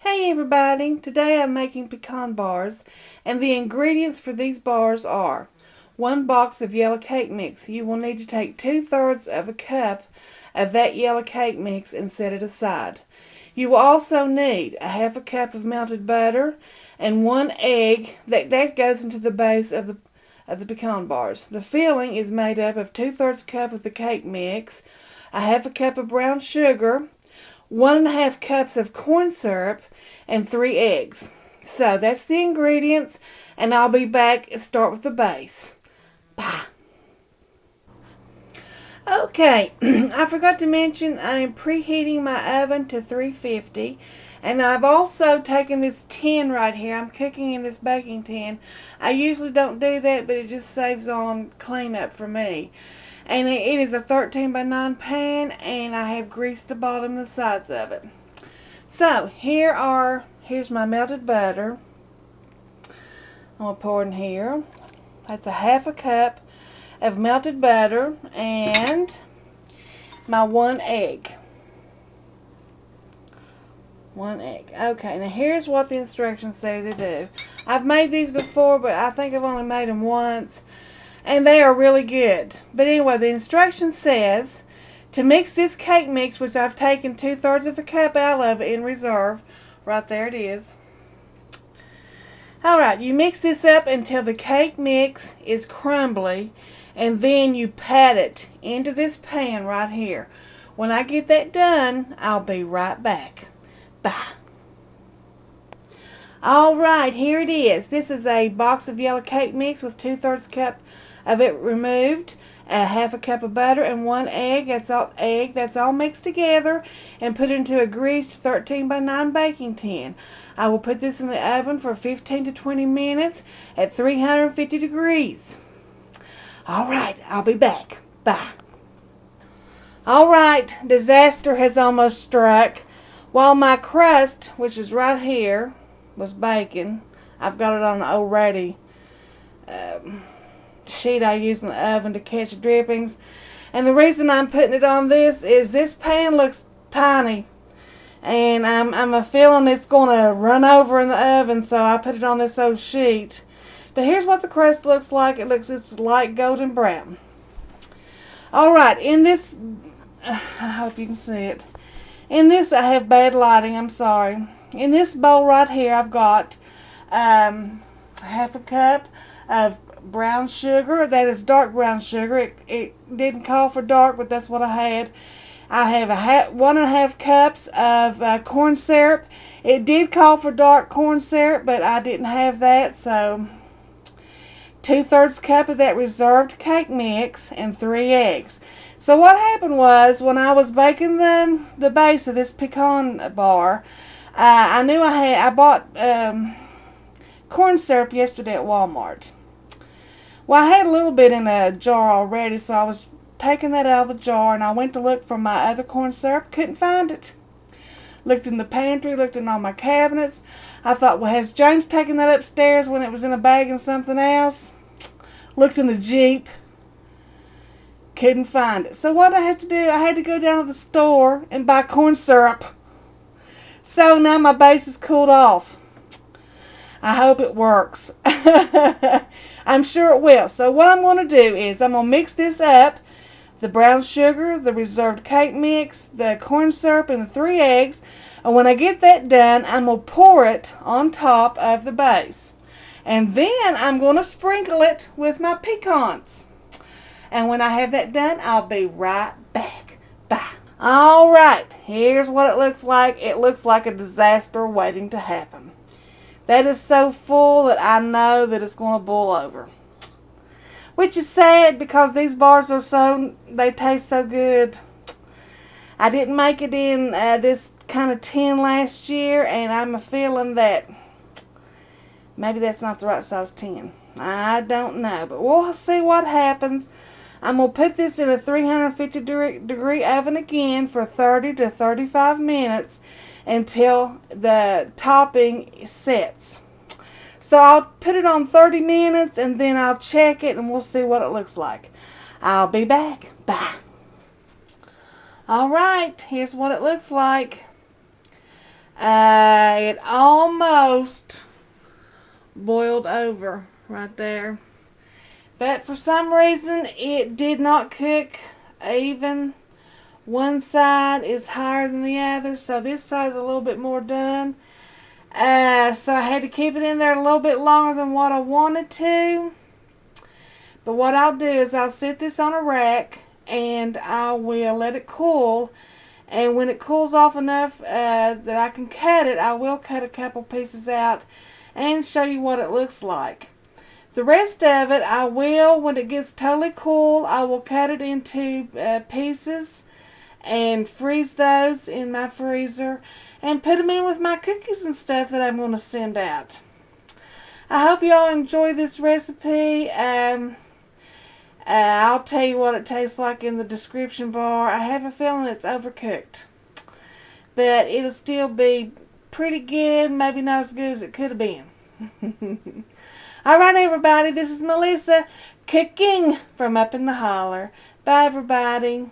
Hey everybody, today I'm making pecan bars and the ingredients for these bars are 1 box of yellow cake mix. You will need to take 2/3 of a cup of that yellow cake mix and set it aside. You will also need a 1/2 cup of melted butter and 1 egg that goes into the base of the pecan bars. The filling is made up of 2/3 cup of the cake mix, a 1/2 cup of brown sugar, 1 1/2 cups of corn syrup, and 3 eggs. So that's the ingredients, and I'll be back and start with the base. Bye. Okay, I forgot to mention I'm preheating my oven to 350, and I've also taken this tin right here. I'm cooking in this baking tin. I usually don't do that, but it just saves on cleanup for me. And it is a 13 by 9 pan, and I have greased the bottom and the sides of it. So here's my melted butter. I'm going to pour in here. That's a 1/2 cup of melted butter and my 1 egg. 1 egg. Okay, now here's what the instructions say to do. I've made these before, but I think I've only made them once, and they are really good. But anyway, the instruction says to mix this cake mix, which I've taken 2/3 of a cup out of it in reserve. Right there it is. Alright, you mix this up until the cake mix is crumbly, and then you pat it into this pan right here. When I get that done, I'll be right back. Bye. Alright, here it is. This is a box of yellow cake mix with 2/3 cup of it removed, a 1/2 cup of butter, and 1 egg. That's all mixed together and put into a greased 13 by 9 baking tin. I will put this in the oven for 15 to 20 minutes at 350 degrees. Alright, I'll be back. Bye. Alright, disaster has almost struck. While my crust, which is right here, was baking, I've got it on an old ready sheet I use in the oven to catch drippings. And the reason I'm putting it on this is this pan looks tiny, and I'm a feeling it's going to run over in the oven, so I put it on this old sheet. But here's what the crust looks like. It's light golden brown. Alright, in this, I hope you can see it. In this, I have bad lighting, I'm sorry. In this bowl right here, I've got 1/2 cup of brown sugar. That is dark brown sugar. It didn't call for dark, but that's what I had. I have 1 1/2 cups of corn syrup. It did call for dark corn syrup, but I didn't have that, so 2/3 cup of that reserved cake mix and 3 eggs. So what happened was, when I was baking the base of this pecan bar, I knew I bought corn syrup yesterday at Walmart. Well, I had a little bit in a jar already, so I was taking that out of the jar, and I went to look for my other corn syrup. Couldn't find it. Looked in the pantry, looked in all my cabinets. I thought, well, has James taken that upstairs when it was in a bag and something else? Looked in the Jeep. Couldn't find it. So what I had to do, I had to go down to the store and buy corn syrup. So now my base is cooled off. I hope it works. I'm sure it will. So what I'm going to do is I'm going to mix this up. The brown sugar, the reserved cake mix, the corn syrup, and the 3 eggs. And when I get that done, I'm going to pour it on top of the base. And then I'm going to sprinkle it with my pecans. And when I have that done, I'll be right back. Bye. Alright, here's what it looks like. It looks like a disaster waiting to happen. That is so full that I know that it's going to boil over. Which is sad, because these bars they taste so good. I didn't make it in this kind of tin last year, and I'm a feeling that maybe that's not the right size tin. I don't know, but we'll see what happens. I'm going to put this in a 350 degree oven again for 30 to 35 minutes until the topping sets. So I'll put it on 30 minutes, and then I'll check it, and we'll see what it looks like. I'll be back. Bye. Alright, here's what it looks like. It almost boiled over right there. But for some reason, it did not cook even. One side is higher than the other, so this side's a little bit more done. So I had to keep it in there a little bit longer than what I wanted to. But what I'll do is I'll sit this on a rack and I will let it cool. And when it cools off enough that I can cut it, I will cut a couple pieces out and show you what it looks like. The rest of it, I will, when it gets totally cool, I will cut it into pieces and freeze those in my freezer and put them in with my cookies and stuff that I'm going to send out. I hope y'all enjoy this recipe. I'll tell you what it tastes like in the description bar. I have a feeling it's overcooked, but it'll still be pretty good, maybe not as good as it could have been. Alright everybody, this is Melissa cooking from up in the holler. Bye everybody.